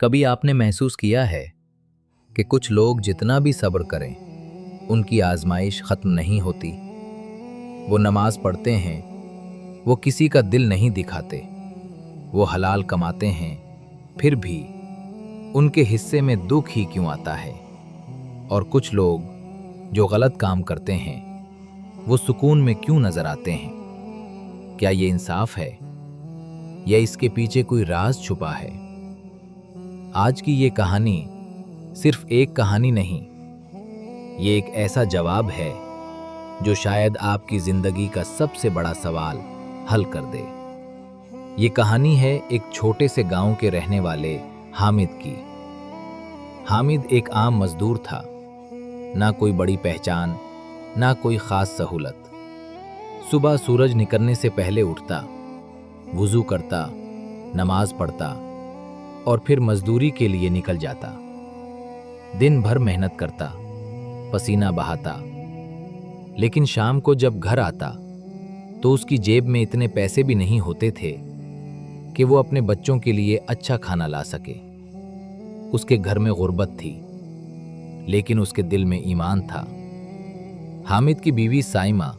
कभी आपने महसूस किया है कि कुछ लोग जितना भी सब्र करें, उनकी आजमाइश ख़त्म नहीं होती। वो नमाज पढ़ते हैं, वो किसी का दिल नहीं दिखाते, वो हलाल कमाते हैं, फिर भी उनके हिस्से में दुख ही क्यों आता है। और कुछ लोग जो गलत काम करते हैं, वो सुकून में क्यों नजर आते हैं। क्या ये इंसाफ है या इसके पीछे कोई राज छुपा है? आज की ये कहानी सिर्फ एक कहानी नहीं, ये एक ऐसा जवाब है जो शायद आपकी जिंदगी का सबसे बड़ा सवाल हल कर दे। ये कहानी है एक छोटे से गांव के रहने वाले हामिद की। हामिद एक आम मजदूर था, ना कोई बड़ी पहचान, ना कोई खास सहूलत। सुबह सूरज निकलने से पहले उठता, वुजू करता, नमाज पढ़ता और फिर मजदूरी के लिए निकल जाता। दिन भर मेहनत करता, पसीना बहाता, लेकिन शाम को जब घर आता तो उसकी जेब में इतने पैसे भी नहीं होते थे कि वो अपने बच्चों के लिए अच्छा खाना ला सके। उसके घर में गुर्बत थी, लेकिन उसके दिल में ईमान था। हामिद की बीवी साइमा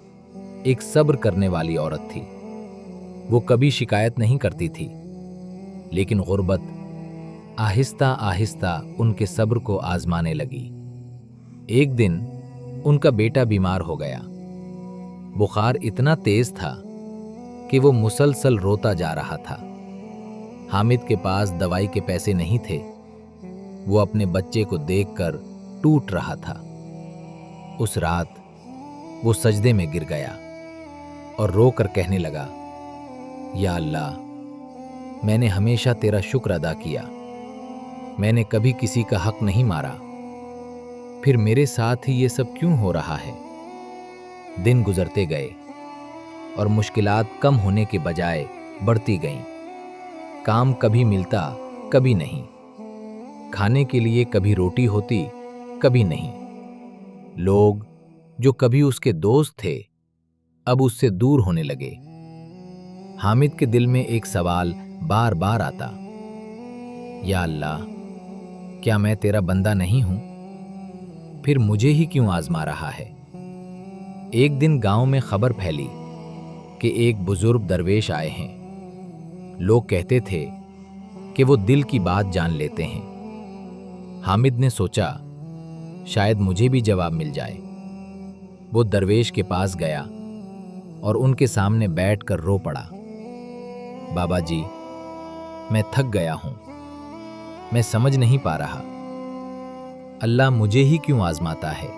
एक सब्र करने वाली औरत थी। वो कभी शिकायत नहीं करती थी, लेकिन गुर्बत आहिस्ता आहिस्ता उनके सब्र को आजमाने लगी। एक दिन उनका बेटा बीमार हो गया। बुखार इतना तेज था कि वो मुसलसल रोता जा रहा था। हामिद के पास दवाई के पैसे नहीं थे। वो अपने बच्चे को देखकर टूट रहा था। उस रात वो सजदे में गिर गया और रोकर कहने लगा, या अल्लाह, मैंने हमेशा तेरा शुक्र अदा किया। मैंने कभी किसी का हक नहीं मारा, फिर मेरे साथ ही ये सब क्यों हो रहा है। दिन गुजरते गए और मुश्किलात कम होने के बजाय बढ़ती गईं। काम कभी मिलता, कभी नहीं। खाने के लिए कभी रोटी होती, कभी नहीं। लोग जो कभी उसके दोस्त थे, अब उससे दूर होने लगे। हामिद के दिल में एक सवाल बार बार आता, या अल्लाह, क्या मैं तेरा बंदा नहीं हूं? फिर मुझे ही क्यों आजमा रहा है। एक दिन गांव में खबर फैली कि एक बुजुर्ग दरवेश आए हैं। लोग कहते थे कि वो दिल की बात जान लेते हैं। हामिद ने सोचा, शायद मुझे भी जवाब मिल जाए। वो दरवेश के पास गया और उनके सामने बैठकर रो पड़ा। बाबा जी, मैं थक गया हूं। मैं समझ नहीं पा रहा, अल्लाह मुझे ही क्यों आजमाता है।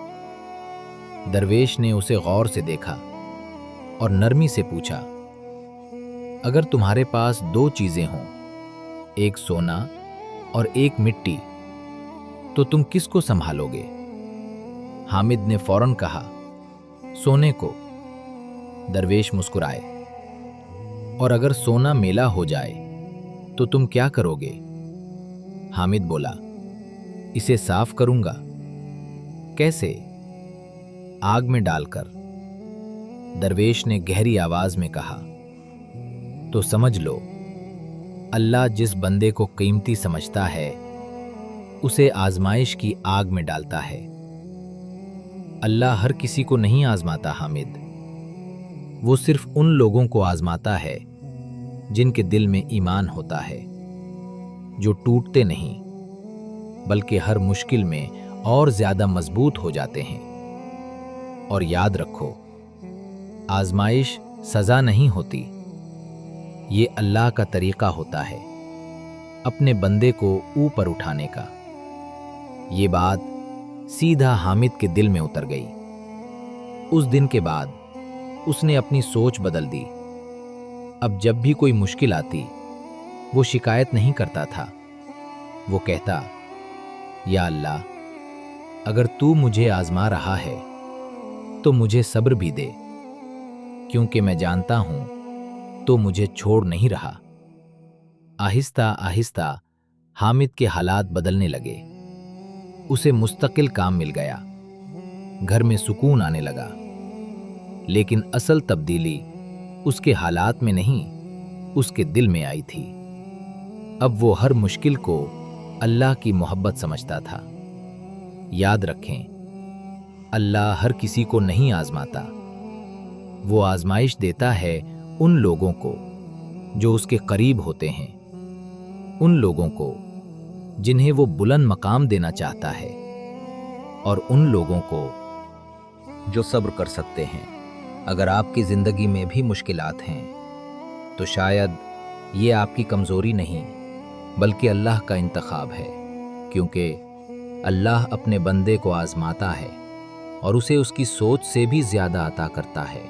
दरवेश ने उसे गौर से देखा और नरमी से पूछा, अगर तुम्हारे पास दो चीजें हों, एक सोना और एक मिट्टी, तो तुम किसको संभालोगे? हामिद ने फौरन कहा, सोने को। दरवेश मुस्कुराए, और अगर सोना मेला हो जाए तो तुम क्या करोगे? हामिद बोला, इसे साफ करूंगा। कैसे? आग में डालकर। दरवेश ने गहरी आवाज में कहा, तो समझ लो, अल्लाह जिस बंदे को कीमती समझता है, उसे आजमाइश की आग में डालता है। अल्लाह हर किसी को नहीं आजमाता हामिद। वो सिर्फ उन लोगों को आजमाता है जिनके दिल में ईमान होता है, जो टूटते नहीं बल्कि हर मुश्किल में और ज्यादा मजबूत हो जाते हैं। और याद रखो, आजमाइश सजा नहीं होती, ये अल्लाह का तरीका होता है अपने बंदे को ऊपर उठाने का। ये बात सीधा हामिद के दिल में उतर गई। उस दिन के बाद उसने अपनी सोच बदल दी। अब जब भी कोई मुश्किल आती, वो शिकायत नहीं करता था। वो कहता, या अल्लाह, अगर तू मुझे आजमा रहा है तो मुझे सब्र भी दे, क्योंकि मैं जानता हूं तो मुझे छोड़ नहीं रहा। आहिस्ता आहिस्ता हामिद के हालात बदलने लगे। उसे मुस्तकिल काम मिल गया, घर में सुकून आने लगा। लेकिन असल तब्दीली उसके हालात में नहीं, उसके दिल में आई थी। अब वो हर मुश्किल को अल्लाह की मोहब्बत समझता था। याद रखें, अल्लाह हर किसी को नहीं आजमाता। वो आजमाइश देता है उन लोगों को जो उसके करीब होते हैं, उन लोगों को जिन्हें वो बुलंद मकाम देना चाहता है, और उन लोगों को जो सब्र कर सकते हैं। अगर आपकी ज़िंदगी में भी मुश्किलात हैं, तो शायद ये आपकी कमज़ोरी नहीं, बल्कि अल्लाह का इंतखाब है, क्योंकि अल्लाह अपने बंदे को आजमाता है और उसे उसकी सोच से भी ज़्यादा अता करता है।